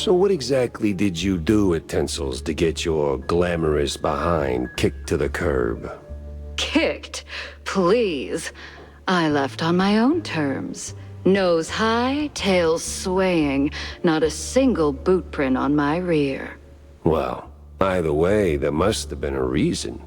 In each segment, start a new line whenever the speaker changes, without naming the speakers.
So what exactly did you do at Tensel's to get your glamorous behind kicked to the curb?
Kicked? Please. I left on my own terms. Nose high, tail swaying, not a single boot print on my rear.
Well, either way, there must have been a reason.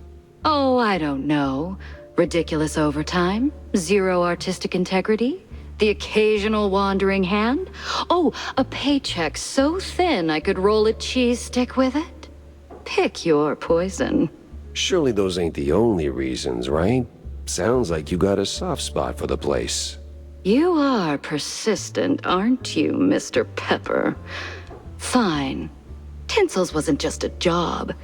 Oh, I don't know. Ridiculous overtime? Zero artistic integrity? The occasional wandering hand? Oh, a paycheck so thin I could roll a cheese stick with it? Pick your poison.
Surely those ain't the only reasons, right? Sounds like you got a soft spot for the place.
You are persistent, aren't you, Mr. Pepper? Fine. Tinsel's wasn't just a job.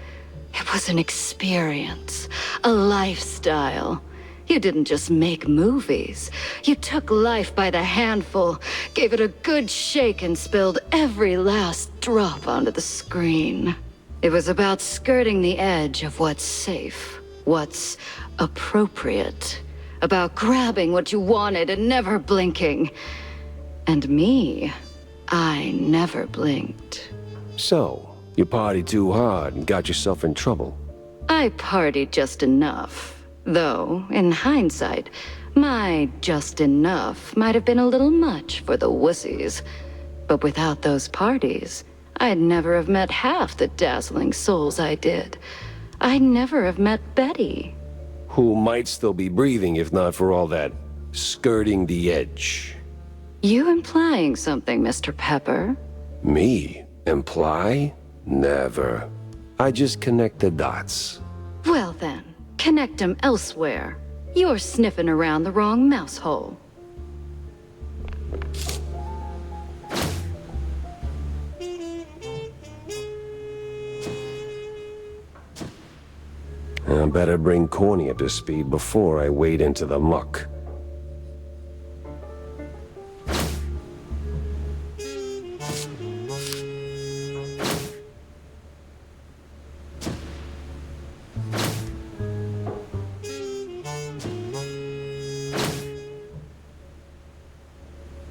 It was an experience, a lifestyle. You didn't just make movies. You took life by the handful, gave it a good shake, and spilled every last drop onto the screen. It was about skirting the edge of what's safe, what's appropriate, about grabbing what you wanted and never blinking. And me, I never blinked.
So, you partied too hard and got yourself in trouble.
I partied just enough. Though, in hindsight, my just enough might have been a little much for the wussies. But without those parties, I'd never have met half the dazzling souls I did. I'd never have met Betty.
Who might still be breathing if not for all that skirting the edge.
You implying something, Mr. Pepper?
Me? Imply? Never. I just connect the dots.
Well then, connect them elsewhere. You're sniffing around the wrong mouse hole.
I better bring Corny up to speed before I wade into the muck.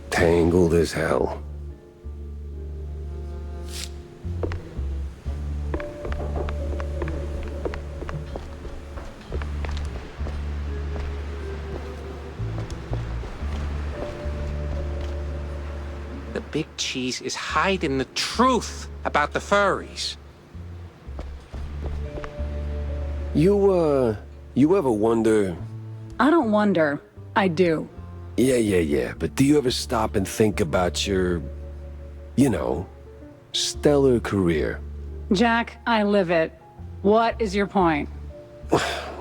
Tangled as hell.
The big cheese is hiding the truth about the furries.
You ever wonder...
I don't wonder. I do.
Yeah, but do you ever stop and think about your, you know, stellar career?
Jack, I live it. What is your point?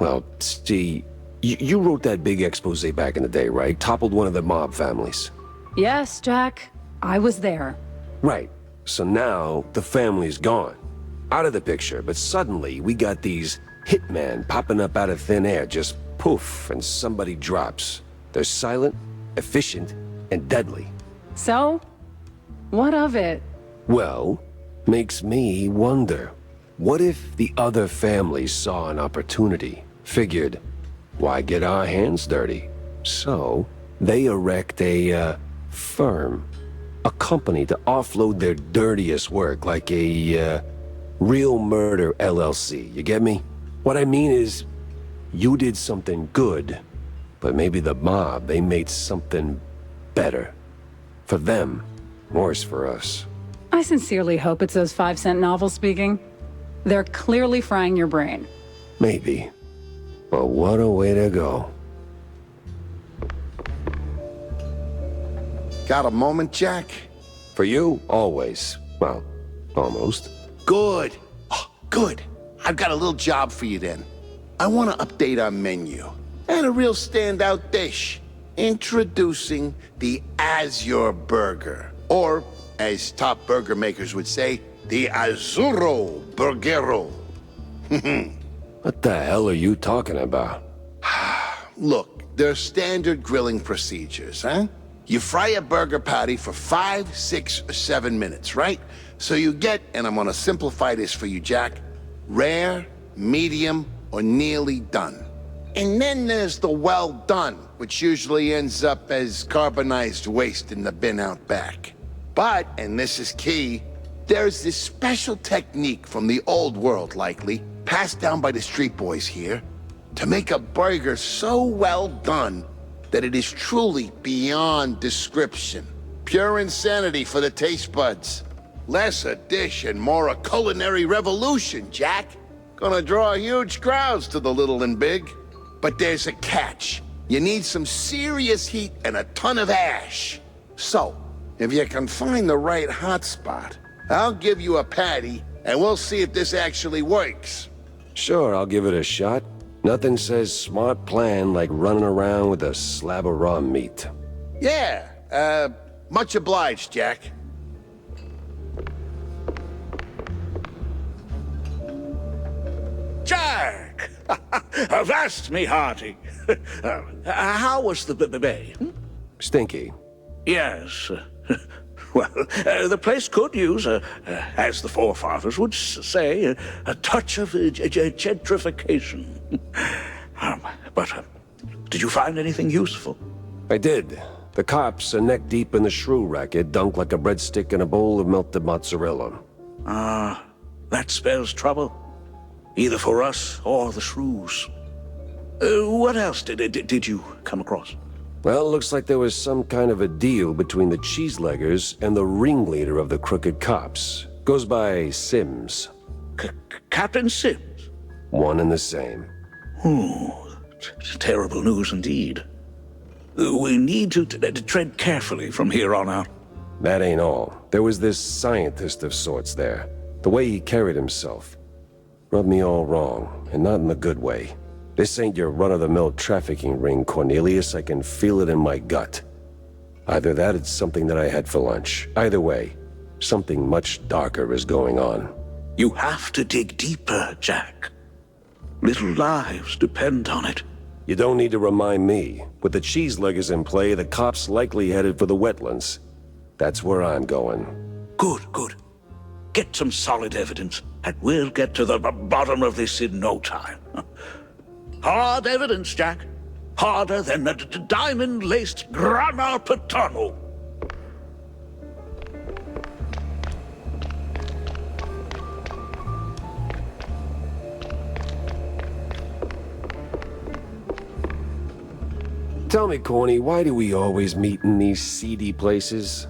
Well, see, you wrote that big expose back in the day, right? Toppled one of the mob families.
Yes, Jack. I was there.
Right. So now, the family's gone. Out of the picture, but suddenly we got these hitmen popping up out of thin air, just poof, and somebody drops. They're silent, efficient, and deadly.
So? What of it?
Well, makes me wonder. What if the other families saw an opportunity, figured, why get our hands dirty? So, they erect a, firm. A company to offload their dirtiest work, like a, Real Murder LLC, you get me? What I mean is, you did something good, but maybe the mob, they made something better. For them, worse for us.
I sincerely hope it's those 5-cent novels speaking. They're clearly frying your brain.
Maybe. But what a way to go.
Got a moment, Jack?
For you, always. Well, almost.
Good. Oh, good. I've got a little job for you then. I want to update our menu. And a real standout dish. Introducing the Azure Burger. Or, as top burger makers would say, the Azzurro Burgero.
What the hell are you talking about?
Look, they're standard grilling procedures, huh? You fry a burger patty for 5, 6, or 7 minutes, right? So you get, and I'm gonna simplify this for you, Jack, rare, medium, or nearly done. And then there's the well done, which usually ends up as carbonized waste in the bin out back. But, and this is key, There's this special technique from the old world, likely, passed down by the street boys here, to make a burger so well done that it is truly beyond description. Pure insanity for the taste buds. Less a dish and more a culinary revolution, Jack. Gonna draw huge crowds to the little and big. But there's a catch. You need some serious heat and a ton of ash. So, if you can find the right hotspot, I'll give you a patty, and we'll see if this actually works.
Sure, I'll give it a shot. Nothing says smart plan like running around with a slab of raw meat.
Yeah, much obliged, Jack.
Jack! Avast me hearty. How was the bay?
Stinky.
Yes. Well, the place could use, as the forefathers would say, a touch of gentrification. But did you find anything useful?
I did. The cops are neck deep in the shrew racket, dunked like a breadstick in a bowl of melted mozzarella.
That spells trouble. Either for us or the shrews. What else did you come across?
Well, it looks like there was some kind of a deal between the cheeseleggers and the ringleader of the crooked cops. Goes by Sims.
Captain Sims?
One and the same.
Terrible news indeed. We need to tread carefully from here on out.
That ain't all. There was this scientist of sorts there. The way he carried himself. Rubbed me all wrong, and not in the good way. This ain't your run-of-the-mill trafficking ring, Cornelius. I can feel it in my gut. Either that or it's something that I had for lunch. Either way, something much darker is going on.
You have to dig deeper, Jack. Little lives depend on it.
You don't need to remind me. With the cheeseleggers in play, the cops likely headed for the wetlands. That's where I'm going.
Good. Get some solid evidence, and we'll get to the bottom of this in no time. Hard evidence, Jack. Harder than a diamond-laced grana Pantano.
Tell me, Corny, why do we always meet in these seedy places?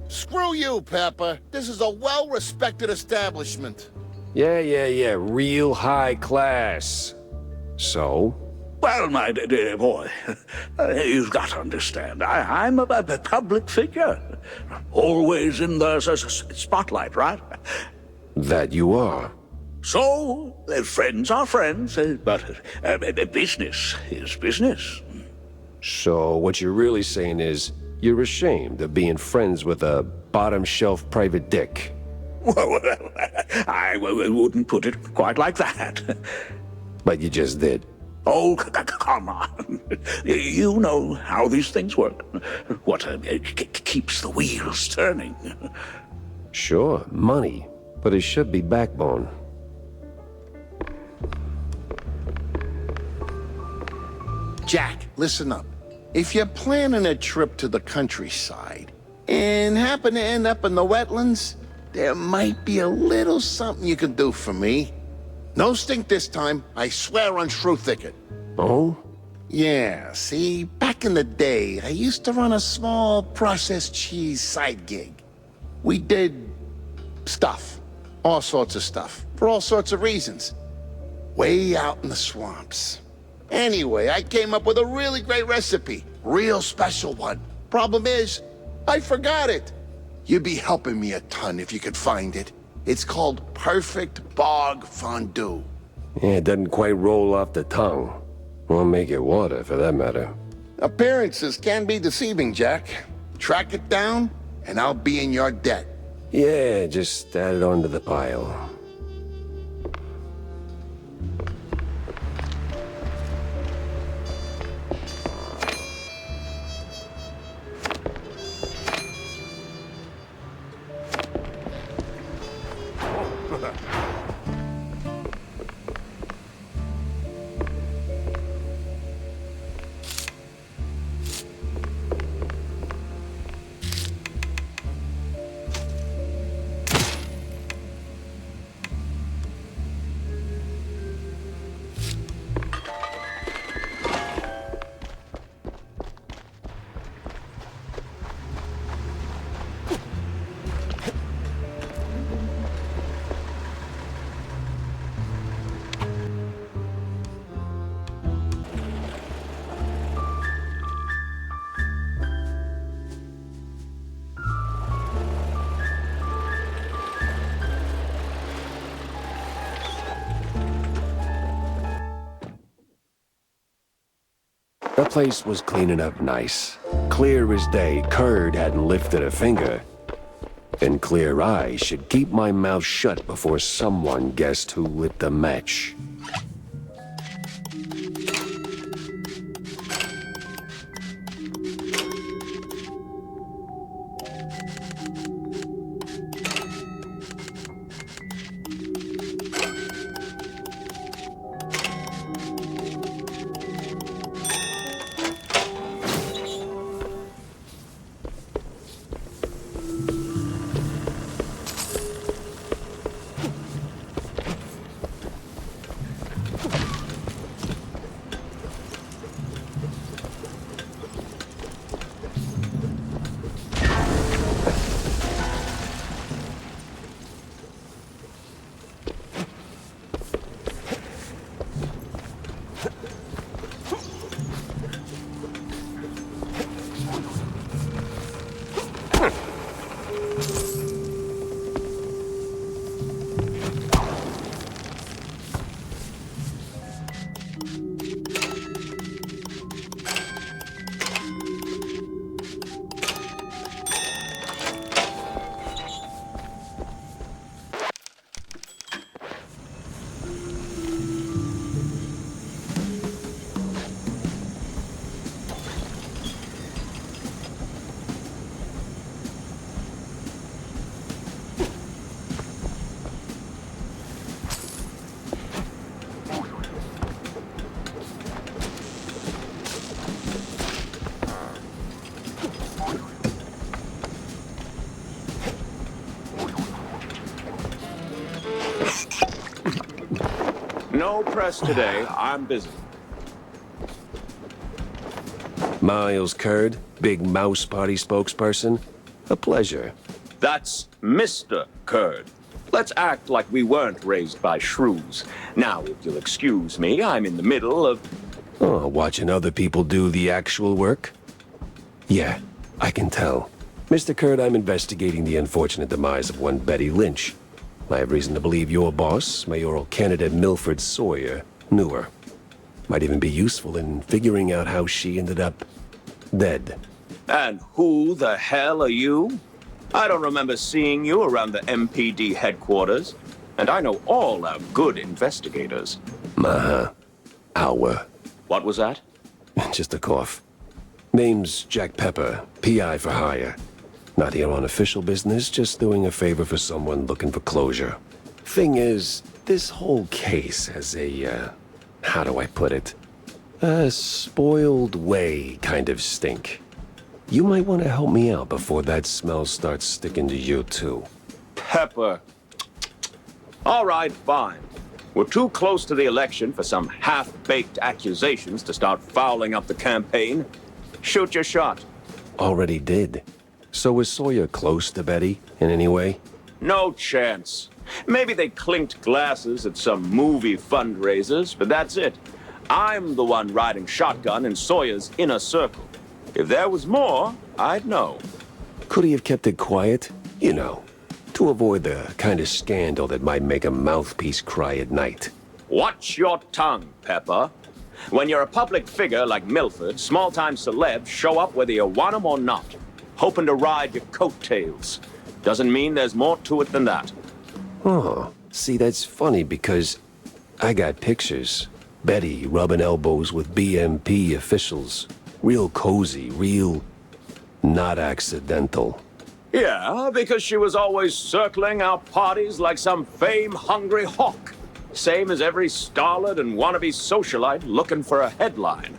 Screw you, Pepper. This is a well-respected establishment.
Yeah, real high class. So?
Well, my dear boy, you've got to understand, I'm a public figure. Always in the spotlight, right?
That you are.
So, friends are friends, but business is business.
So what you're really saying is, you're ashamed of being friends with a bottom-shelf private dick.
Well, I wouldn't put it quite like that.
But you just did.
Oh, come on. You know how these things work. What keeps the wheels turning.
Sure, money. But it should be backbone.
Jack, listen up. If you're planning a trip to the countryside and happen to end up in the wetlands, there might be a little something you can do for me. No stink this time, I swear on Shrew Thicket.
Oh?
Yeah, see, back in the day, I used to run a small processed cheese side gig. We did stuff, all sorts of stuff, for all sorts of reasons. Way out in the swamps. Anyway, I came up with a really great recipe. Real special one. Problem is, I forgot it. You'd be helping me a ton if you could find it. It's called Perfect Bog Fondue.
Yeah, it doesn't quite roll off the tongue. Won't make it water, for that matter.
Appearances can be deceiving, Jack. Track it down, and I'll be in your debt.
Yeah, just add it onto the pile. The place was cleaning up nice. Clear as day, Curd hadn't lifted a finger. And clear eyes should keep my mouth shut before someone guessed who lit the match.
No press today. I'm busy.
Miles Curd, big mouse party spokesperson. A pleasure.
That's Mr. Curd. Let's act like we weren't raised by shrews. Now, if you'll excuse me, I'm in the middle of...
Oh, watching other people do the actual work? Yeah, I can tell. Mr. Curd, I'm investigating the unfortunate demise of one Betty Lynch. I have reason to believe your boss, mayoral candidate Milford Sawyer, knew her. Might even be useful in figuring out how she ended up dead.
And who the hell are you? I don't remember seeing you around the MPD headquarters. And I know all our good investigators.
Our.
What was that?
Just a cough. Name's Jack Pepper, PI for hire. Not here on official business, just doing a favor for someone looking for closure. Thing is, this whole case has a, how do I put it? A spoiled way kind of stink. You might want to help me out before that smell starts sticking to you too.
Pepper. All right, fine. We're too close to the election for some half-baked accusations to start fouling up the campaign. Shoot your shot.
Already did. So was Sawyer close to Betty in any way?
No chance. Maybe they clinked glasses at some movie fundraisers, but that's it. I'm the one riding shotgun in Sawyer's inner circle. If there was more, I'd know.
Could he have kept it quiet? You know, to avoid the kind of scandal that might make a mouthpiece cry at night.
Watch your tongue, Pepper. When you're a public figure like Milford, small-time celebs show up whether you want them or not, hoping to ride your coattails. Doesn't mean there's more to it than that.
Oh, see, that's funny because I got pictures. Betty rubbing elbows with BMP officials. Real cozy, real not accidental.
Yeah, because she was always circling our parties like some fame-hungry hawk. Same as every starlet and wannabe socialite looking for a headline.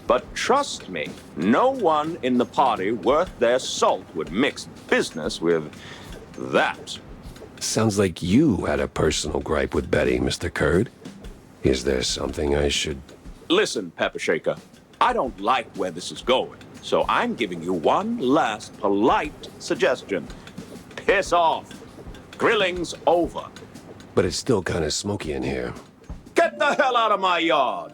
But trust me, no one in the party worth their salt would mix business with that.
Sounds like you had a personal gripe with Betty, Mr. Curd. Is there something I should...
Listen, Pepper Shaker, I don't like where this is going, so I'm giving you one last polite suggestion. Piss off. Grilling's over.
But it's still kind of smoky in here.
Get the hell out of my yard!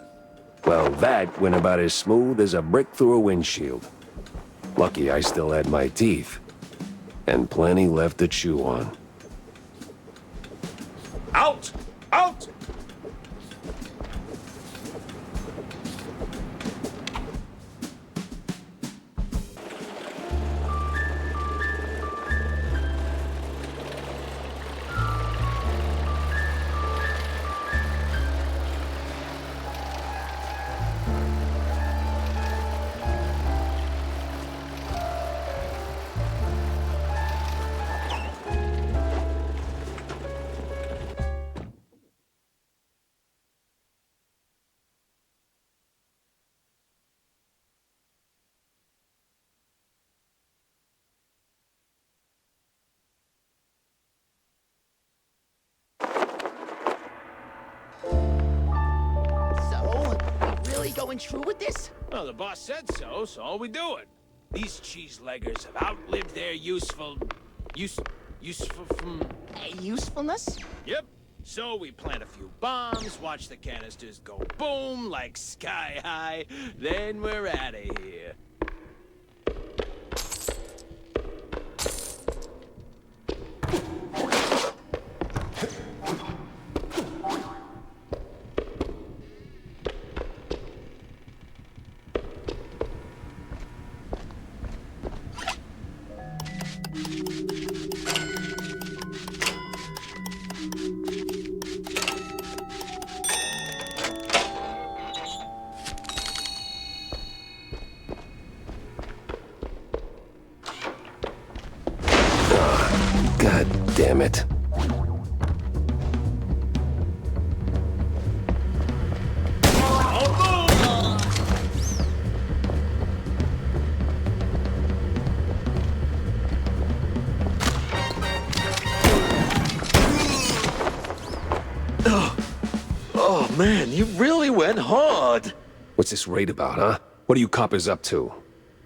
Well, that went about as smooth as a brick through a windshield. Lucky I still had my teeth. And plenty left to chew on.
Out! Out!
really going through with this?
Well, the boss said so, so we do it. These cheese-leggers have outlived their useful... useful from...
Usefulness?
Yep. So we plant a few bombs, watch the canisters go boom like sky high, then we're out of here.
God damn it.
Oh, man, you really went hard.
What's this raid about, huh? What are you coppers up to?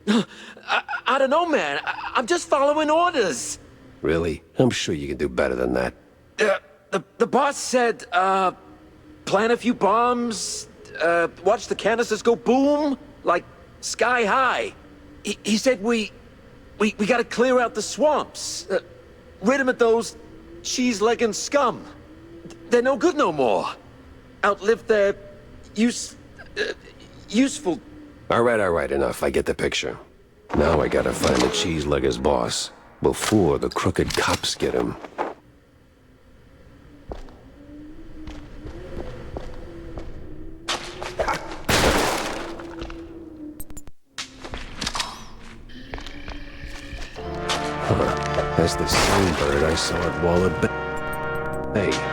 I don't know, man. I'm just following orders.
Really? I'm sure you can do better than that.
The boss said, plant a few bombs, watch the canisters go boom, like sky high. He said we gotta clear out the swamps. Rid him of those cheese-legging scum. They're no good no more. Outlived their useful...
All right, enough. I get the picture. Now I gotta find the cheese-legger's boss before the crooked cops get him. Huh. That's the same bird I saw at Waller Bay. Hey.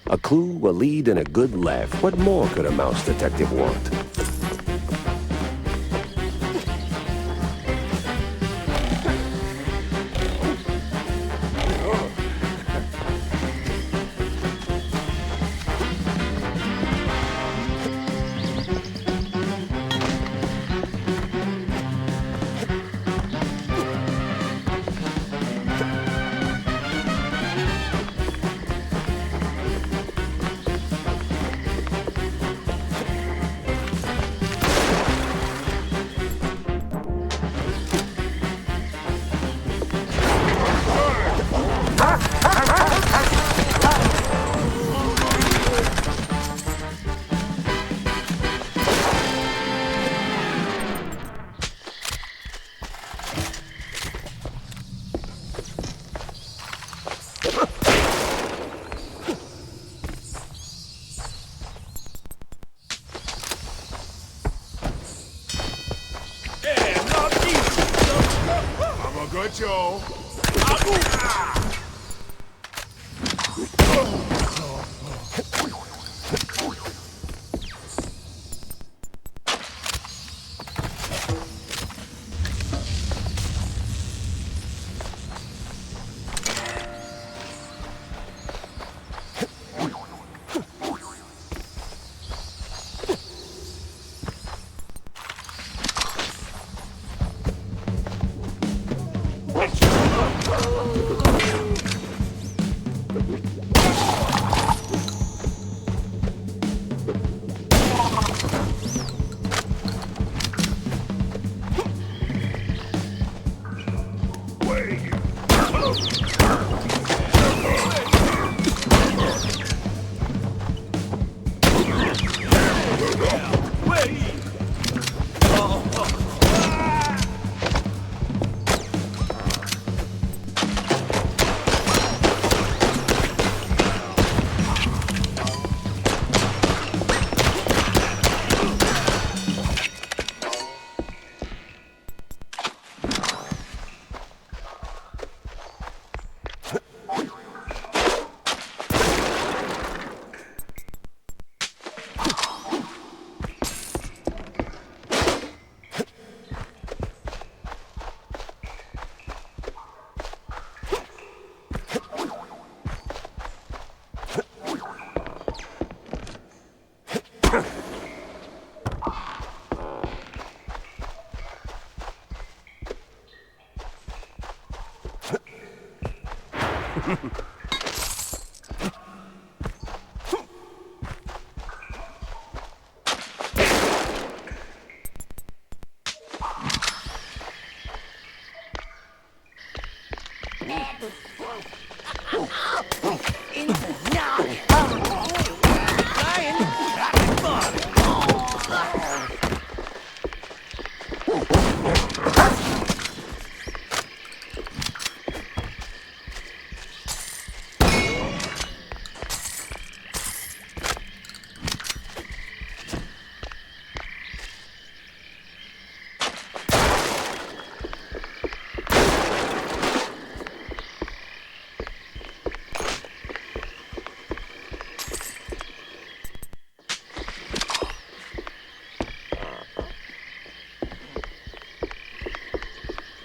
A clue, a lead, and a good laugh. What more could a mouse detective want?
Good, Joe.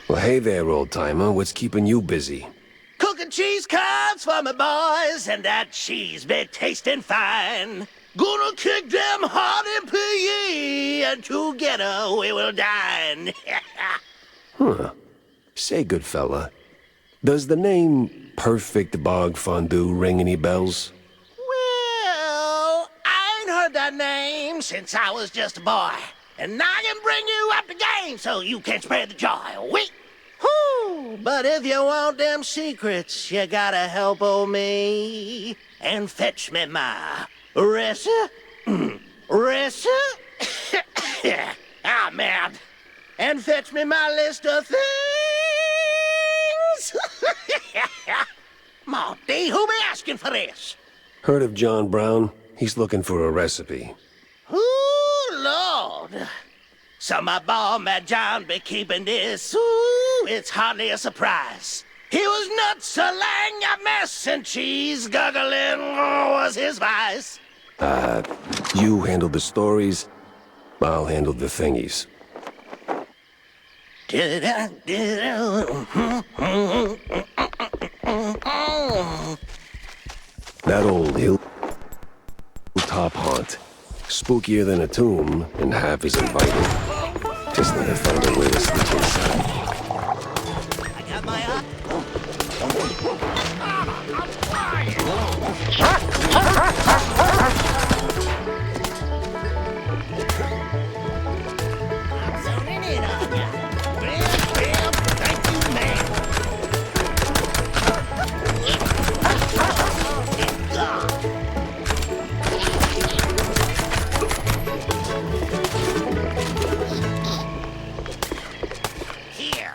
Well, hey there, old-timer. What's keeping you busy?
Cooking cheese curds for my boys, and that cheese be tasting fine. Gonna kick them hard and pee, and together we will dine.
Huh. Say, good fella, does the name Perfect Bog Fondue ring any bells?
Well, I ain't heard that name since I was just a boy. And I can bring you up the game so you can spread the joy. Wait. Whew. But if you want them secrets, you gotta help old me and fetch me my recipe. Ah, man. And fetch me my list of things. Monty, who be asking for this?
Heard of John Brown? He's looking for a recipe.
Ooh, Lord. So my boy, Mad John, be keeping this. Ooh, it's hardly a surprise. He was nuts, a laying a mess, and cheese guggling was his vice.
You handle the stories, I'll handle the thingies. That old hilltop haunt. Spookier than a tomb, and half as inviting. Just let it find a way to sneak inside.
I got my eye. I'm zoning in on ya. Well, thank you, man. Here,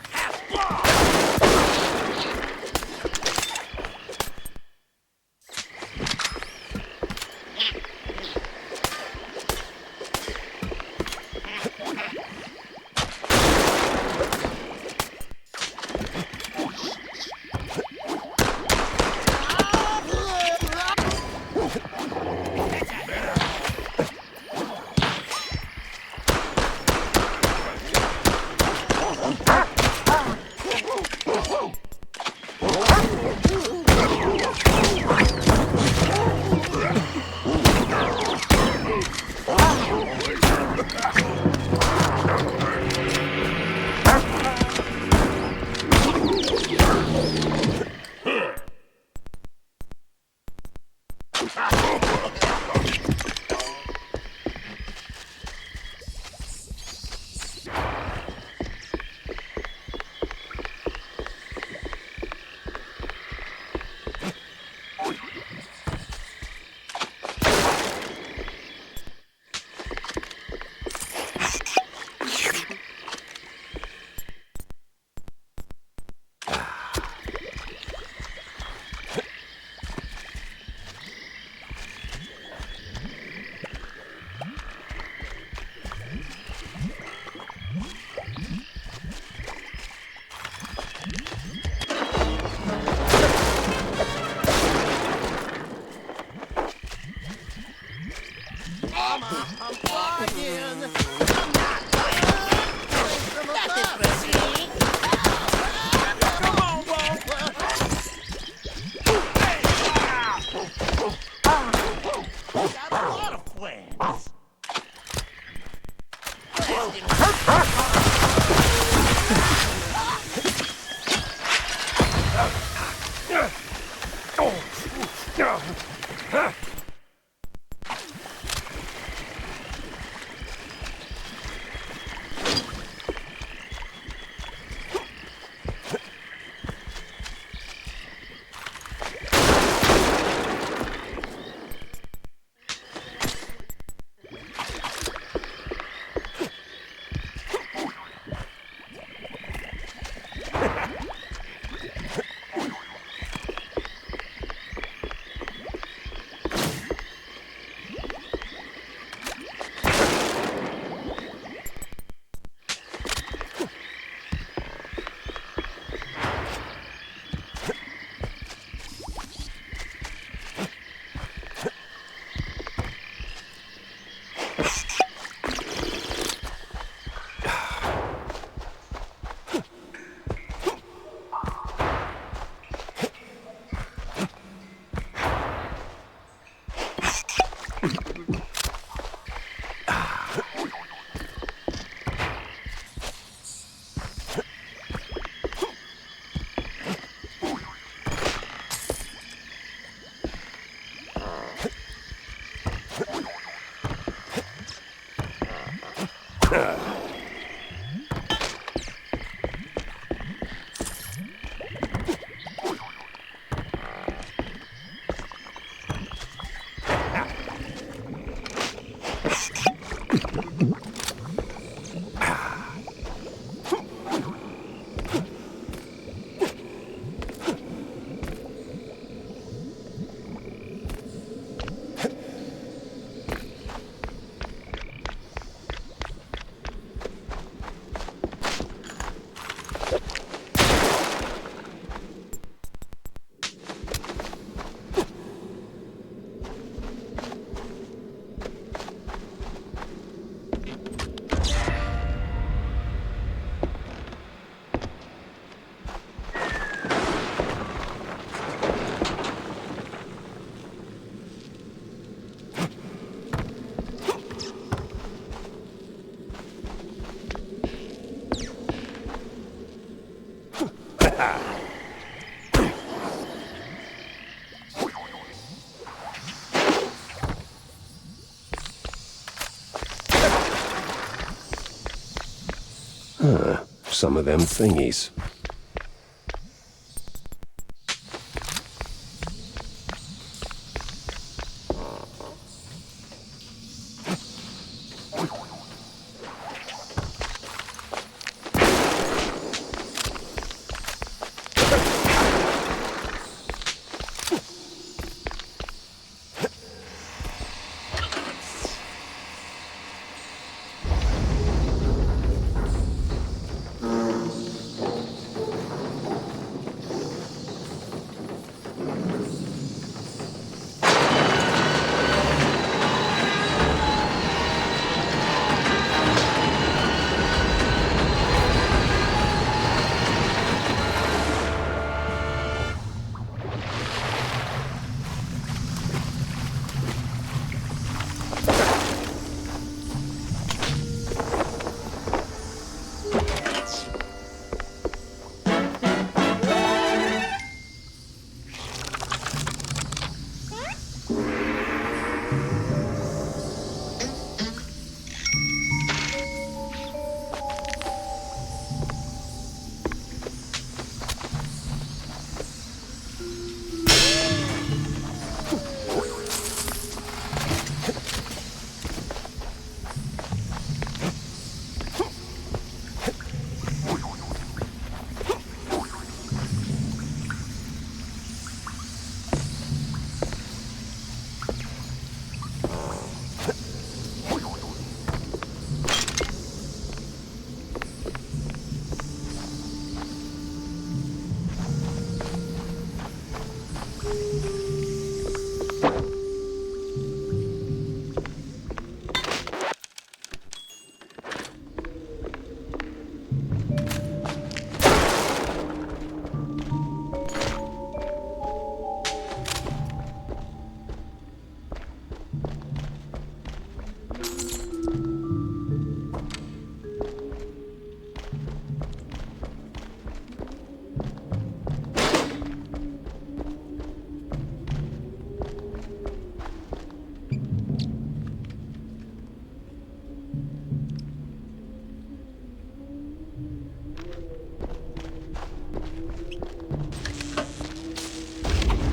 Some of them thingies.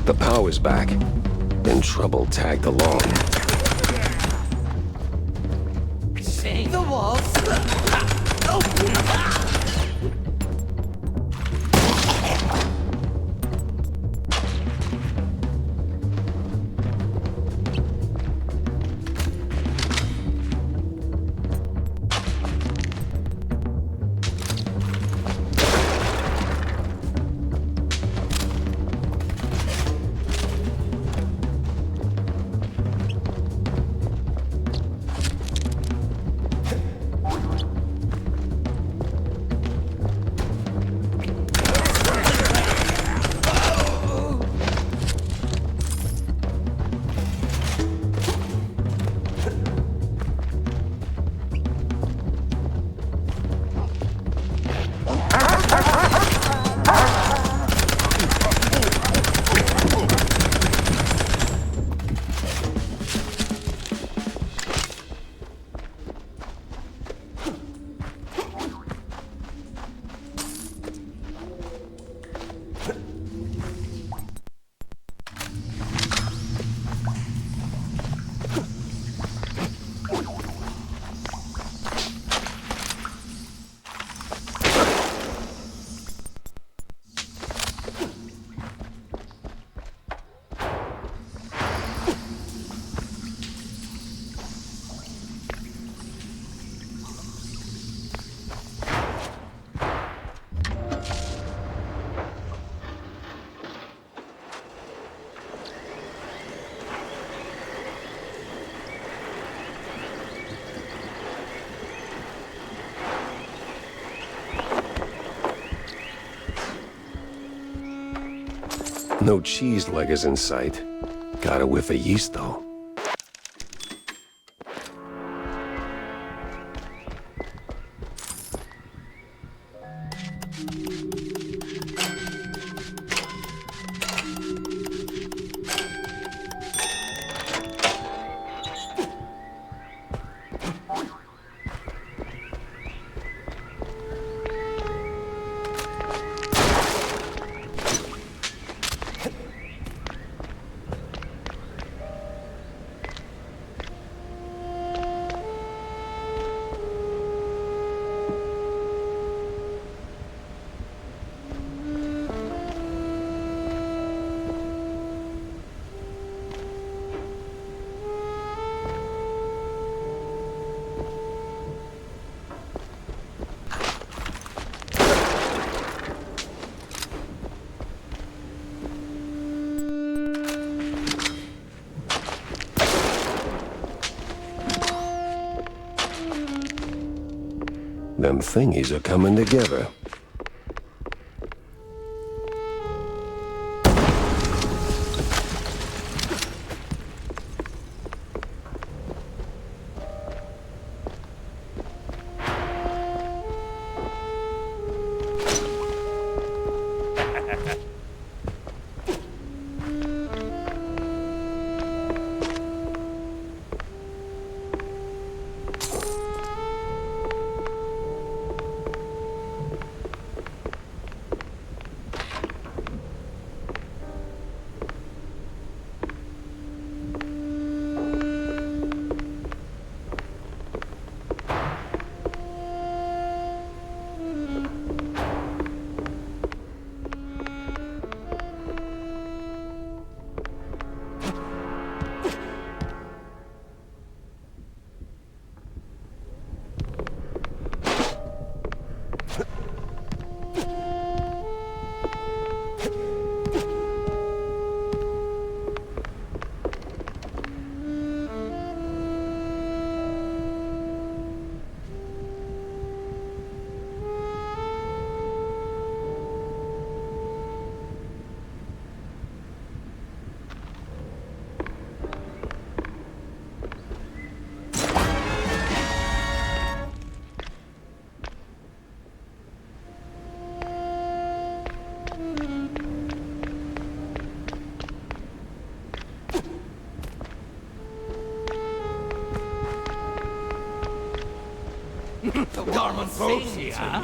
The power's back. Then trouble tagged along.
Seeing the walls.
No cheese leggers in sight. Got a whiff of yeast, though. Them thingies are coming together.
Darman folksy, huh?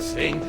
Sing.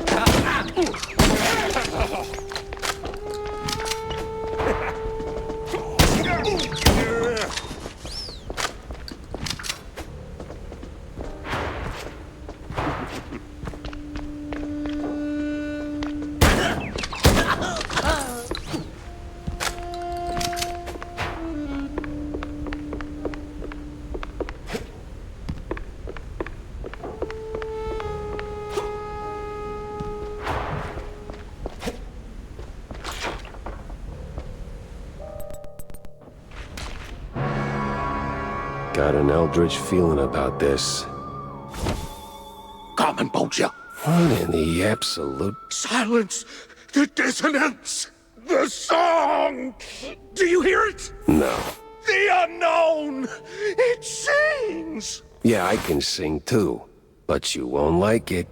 Got an eldritch feeling about this.
Come and poach ya.
What in the absolute...
Silence! The dissonance! The song! Do you hear it?
No.
The unknown! It sings!
Yeah, I can sing too, but you won't like it.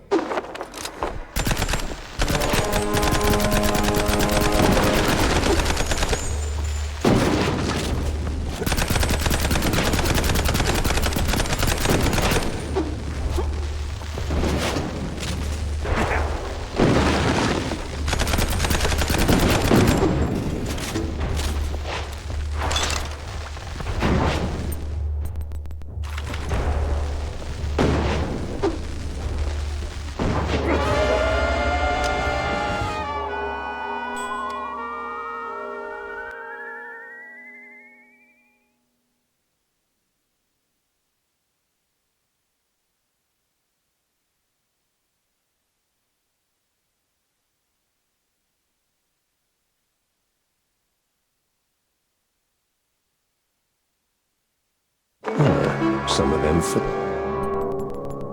Some of them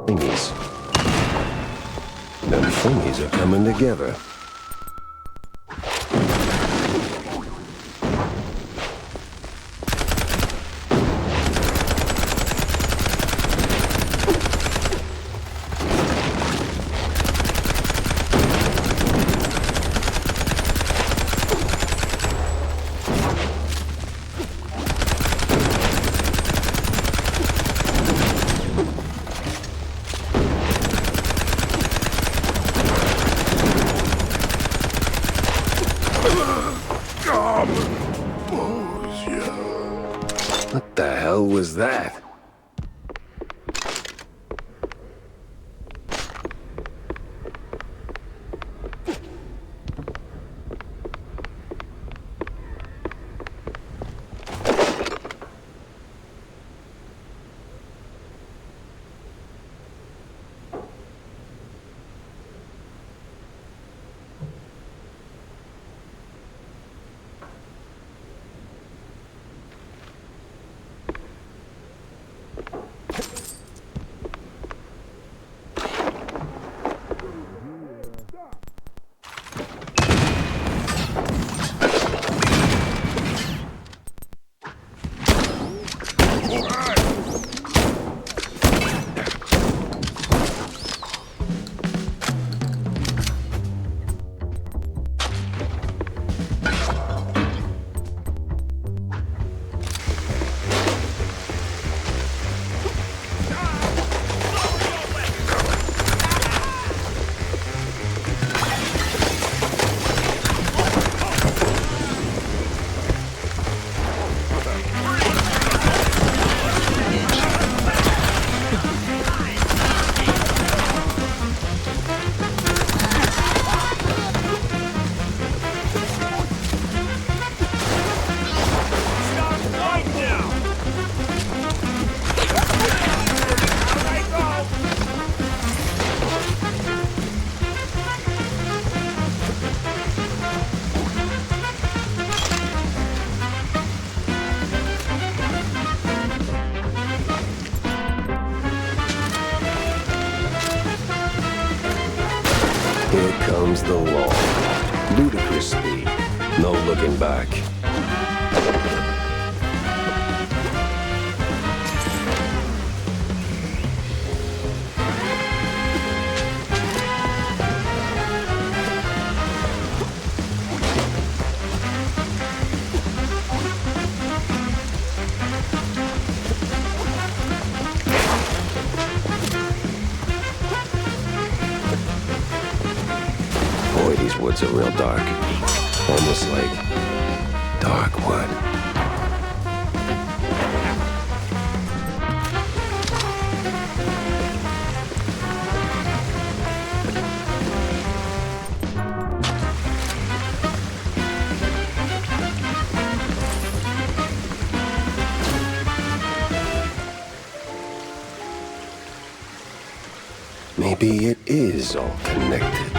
thingies. Them thingies are coming together. What the hell was that? comes the law. Ludicrous speed. No looking back. Boy, these woods are real dark. Almost like dark wood. Maybe it is all connected.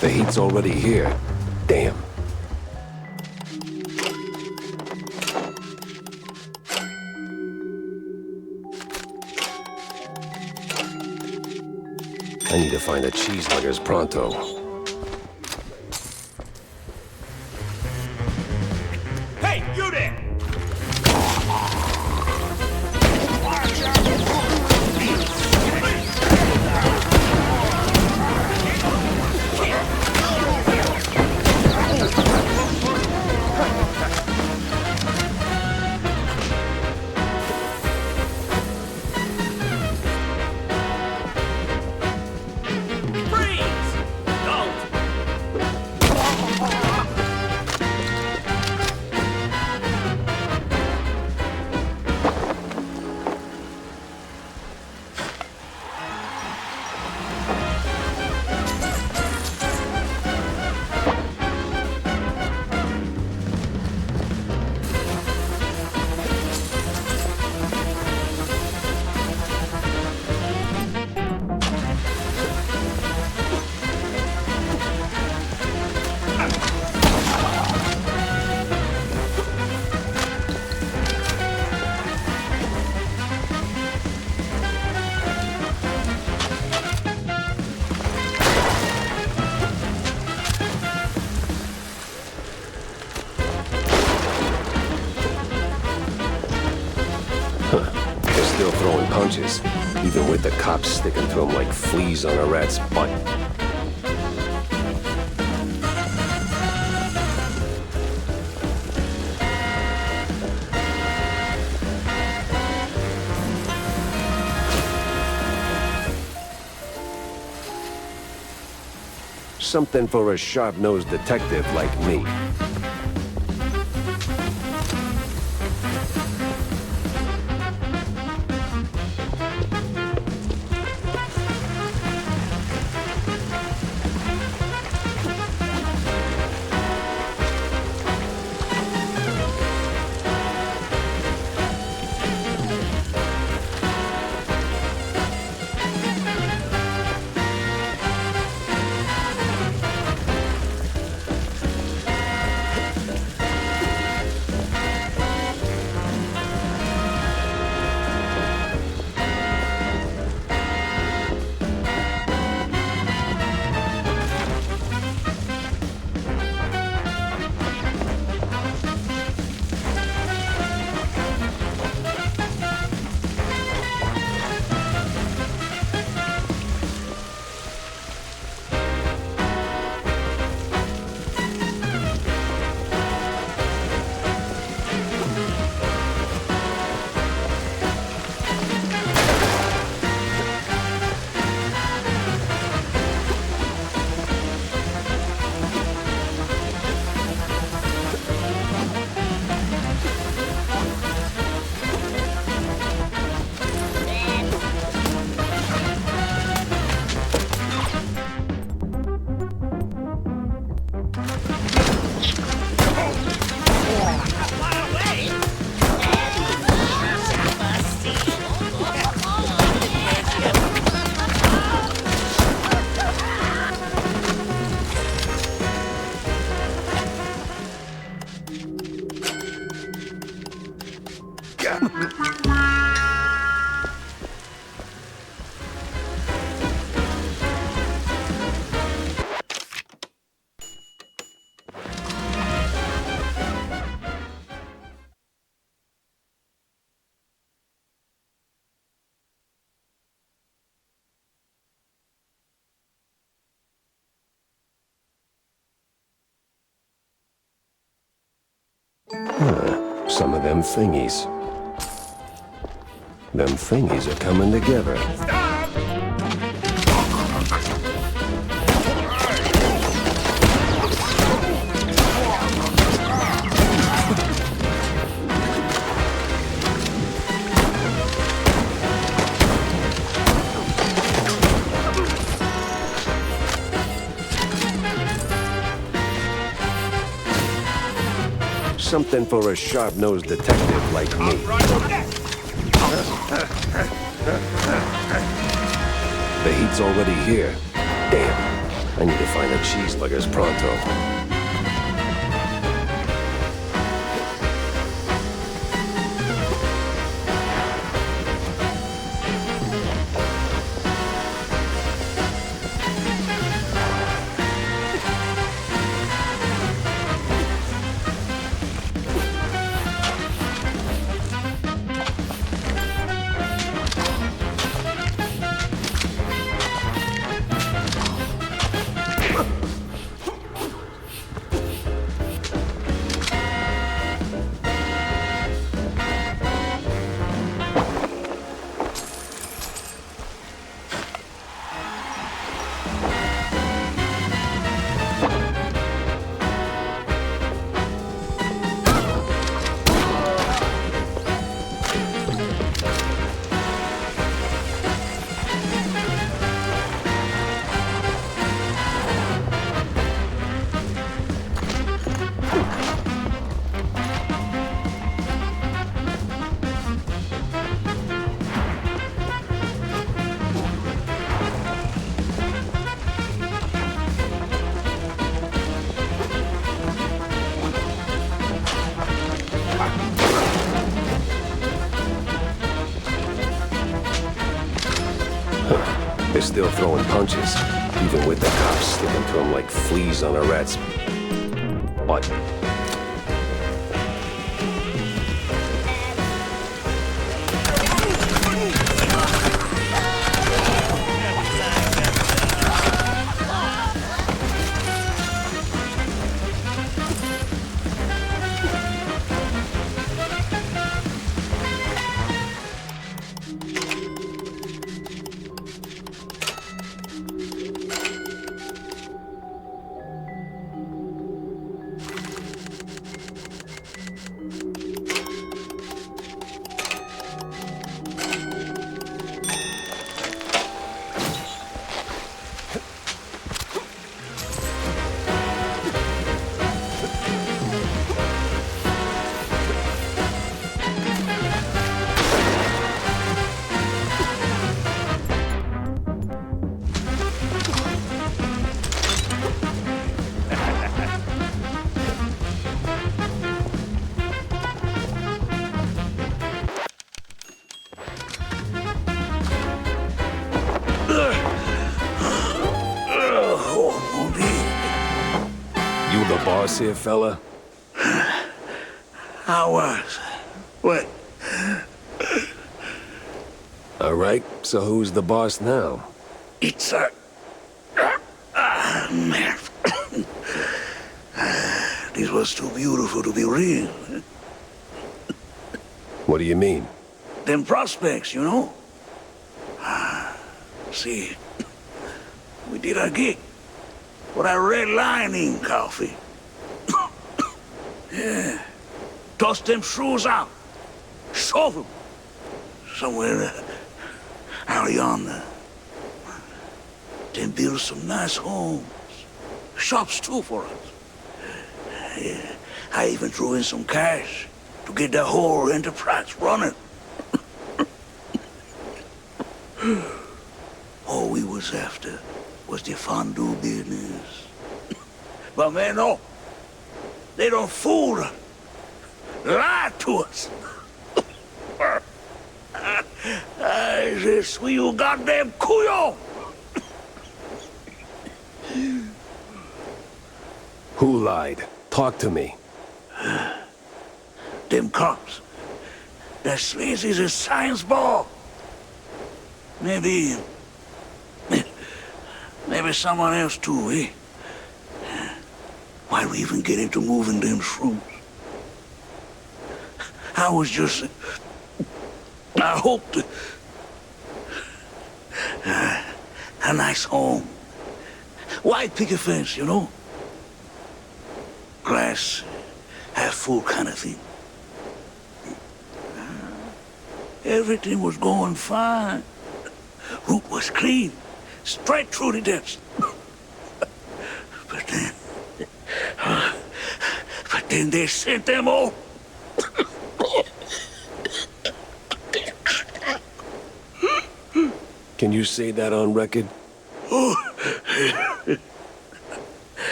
The heat's already here. Damn. I need to find a cheesehuggers pronto.
Hey, you there!
punches, even with the cops sticking to him like fleas on a rat's butt. Something for a sharp-nosed detective like me. Some of them thingies. Them thingies are coming together. Something for a sharp-nosed detective like me. The heat's already here. Damn, I need to find a cheeseluggers pronto. They're still throwing punches, even with the cops sticking to them like fleas on a rat's butt. You the boss here, fella?
I was. What?
All right, so who's the boss now?
It's a... man. This was too beautiful to be real.
What do you mean?
Them prospects, you know? See, we did our gig for that red lining coffee. Yeah. Toss them shrews out. Shove them. Somewhere out yonder. Then build some nice homes. Shops too for us. Yeah. I even threw in some cash to get the whole enterprise running. All we was after was the fondue business. But man, no. They don't fool us. Lie to us. Je suis un goddamn couillon.
Who lied? Talk to me.
Them cops. They're sleazy as a science ball. Maybe someone else too, eh? Why'd we even get into moving them shrews? I was just... I hoped... a nice home. White picket fence, you know? Glass, half full kind of thing. Everything was going fine. Route was clean, straight through the depths. But then they sent them all.
Can you say that on record?
Oh.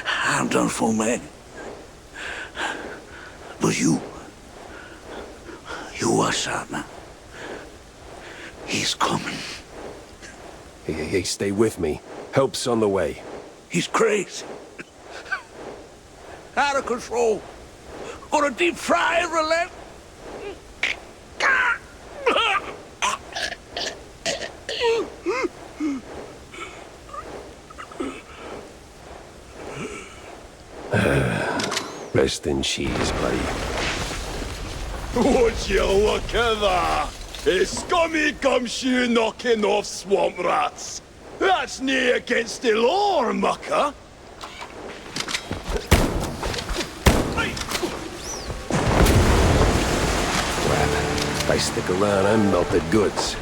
I'm done for, man. But you watch out now. He's coming.
Hey, stay with me. Help's on the way.
He's crazy. Out of control. Gonna deep fry every leg.
Rest in cheese, buddy.
Would you look at that? A scummy gumshoe knocking off swamp rats. That's nae against the law, mucker.
If I stick around, I'm melted goods.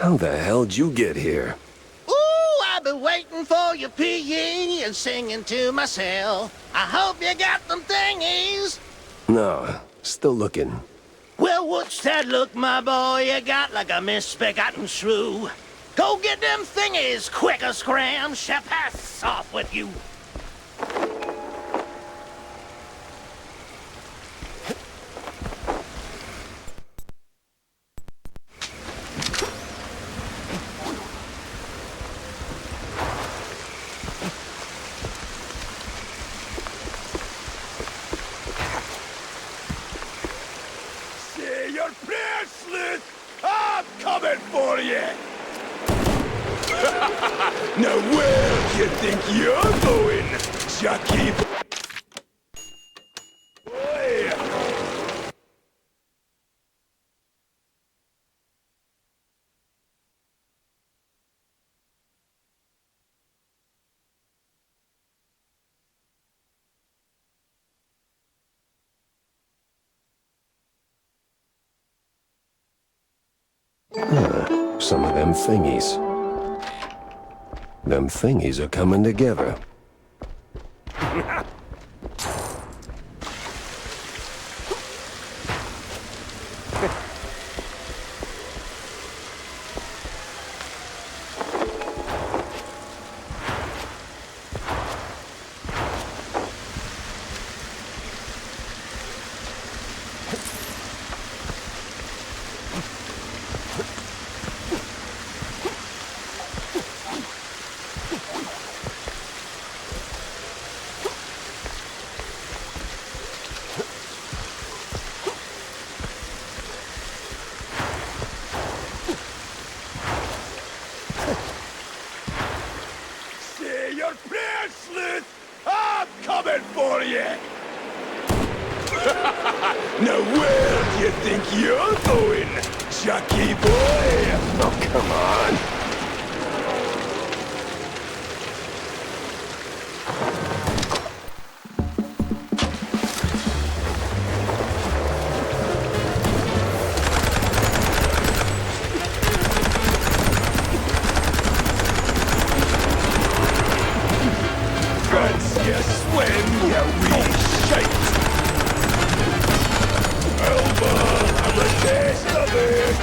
How the hell'd you get here?
Ooh, I've been waiting for your PE and singing to myself. I hope you got them thingies.
No, still looking.
Well, what's that look, my boy? You got like a misbegotten shrew. Go get them thingies, quick a scram. Shapass off with you.
Say your prayers, Sleuth! I'm coming for you! Now where do you think you're going, Jackie boy?
Some of them thingies. Them thingies are coming together.
Say your prayers, Sleuth! I'm coming for you! Now where do you think you're going, Jackie boy?
Oh, come on.
Fancy a swim, you wee shite! Elba, have a taste of it!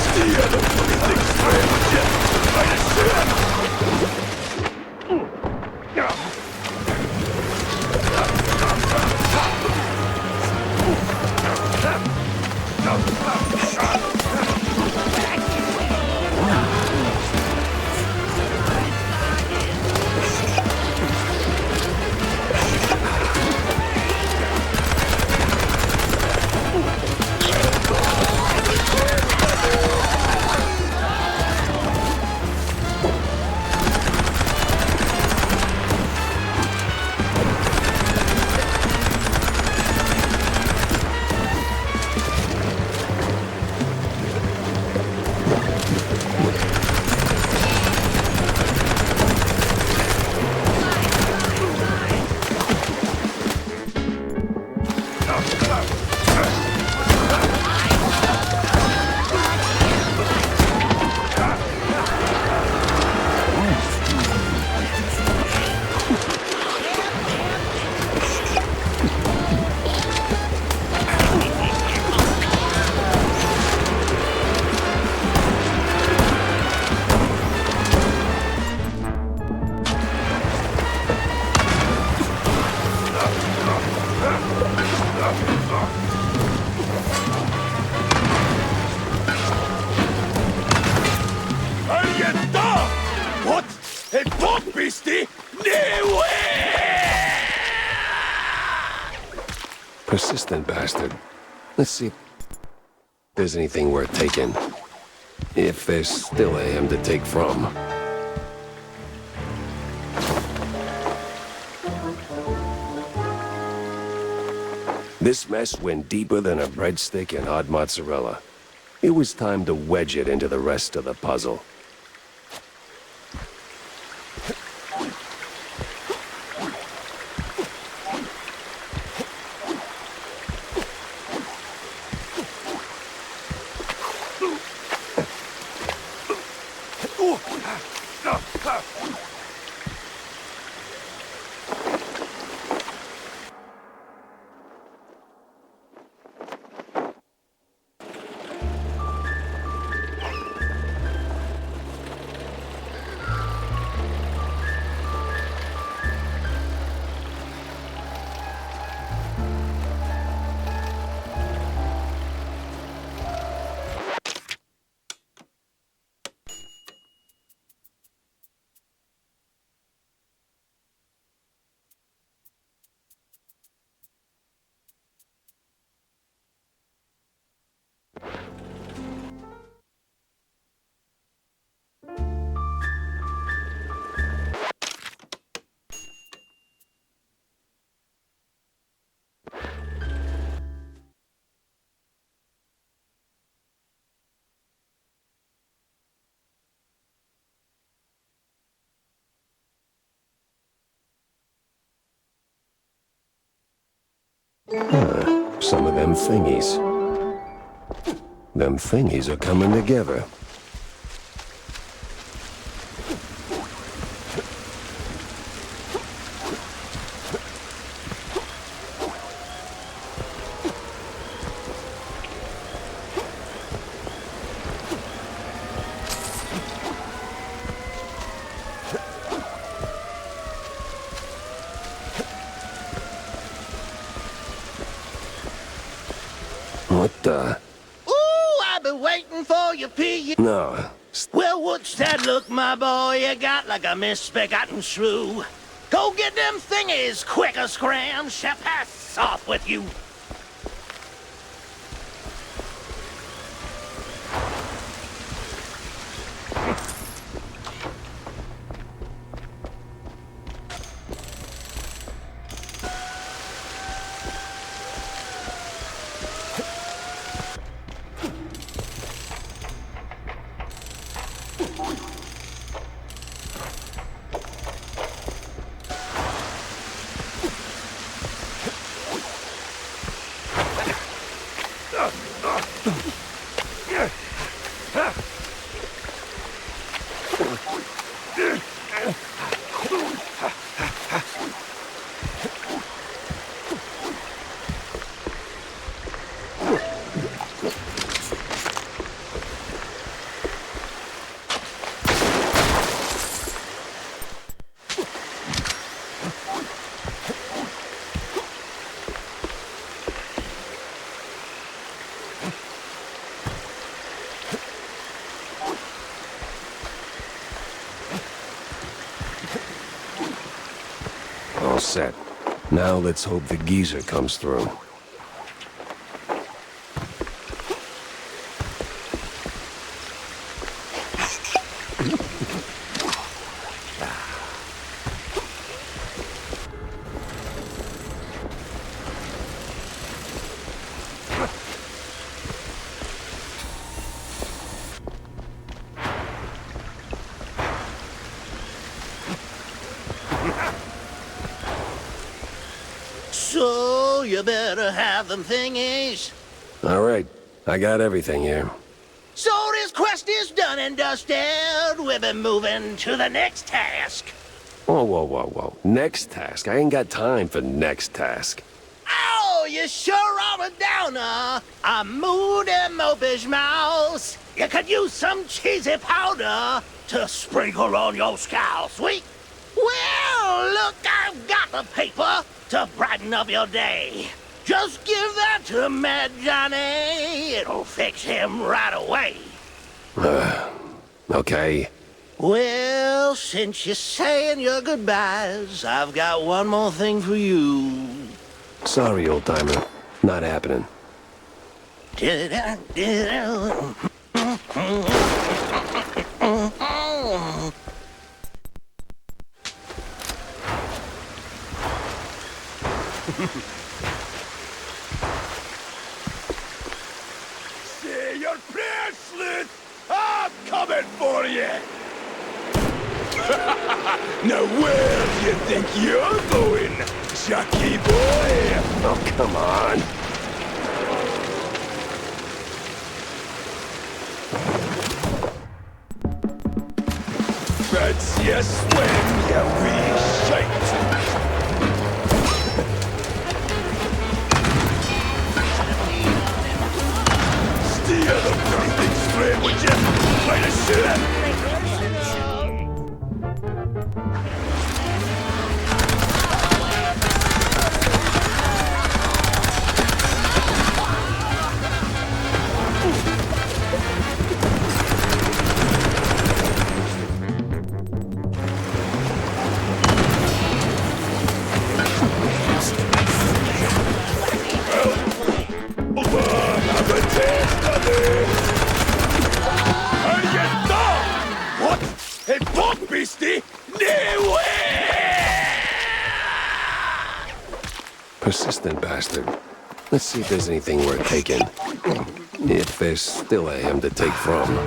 Steer the fucking thing straight, Jeff! Right as
Persistent bastard. Let's see if there's anything worth taking. If there's still a him to take from. This mess went deeper than a breadstick and hot mozzarella. It was time to wedge it into the rest of the puzzle. Some of them thingies. Them thingies are coming together. What the?
Ooh, I've been waiting for you, P.
No.
Well, what's that look, my boy? You got like a misbegotten shrew. Go get them thingies, quicker scram. Chef has off with you.
All set. Now let's hope the geezer comes through.
So, you better have them thingies.
All right. I got everything here.
So this quest is done and dusted. We've been moving to the next task.
Whoa, whoa, whoa, whoa. Next task? I ain't got time for next task.
Oh, you sure are a downer. A moody mopish mouse. You could use some cheesy powder to sprinkle on your scowl, sweet. Well, look, I've got the paper to brighten up your day. Just give that to Mad Johnny. It'll fix him right away.
Okay.
Well, since you're saying your goodbyes, I've got one more thing for you.
Sorry, old-timer. Not happening.
Say your prayers, Sleuth! I'm coming for you! Now where do you think you're going, Jackie boy?
Oh, come on.
Fancy a swim, you wee shite! Steer the bloody thing straight, would you? Try to shoot him!
Persistent bastard. Let's see if there's anything worth taking. If there's still a him to take from.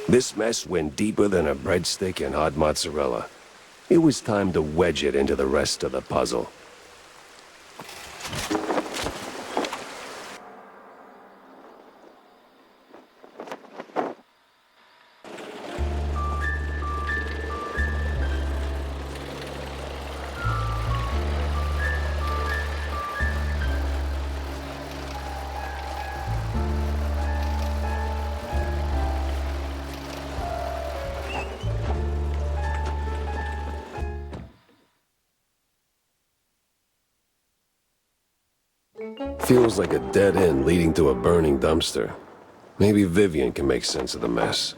This mess went deeper than a breadstick and hot mozzarella. It was time to wedge it into the rest of the puzzle. Feels like a dead end leading to a burning dumpster. Maybe Vivian can make sense of the mess.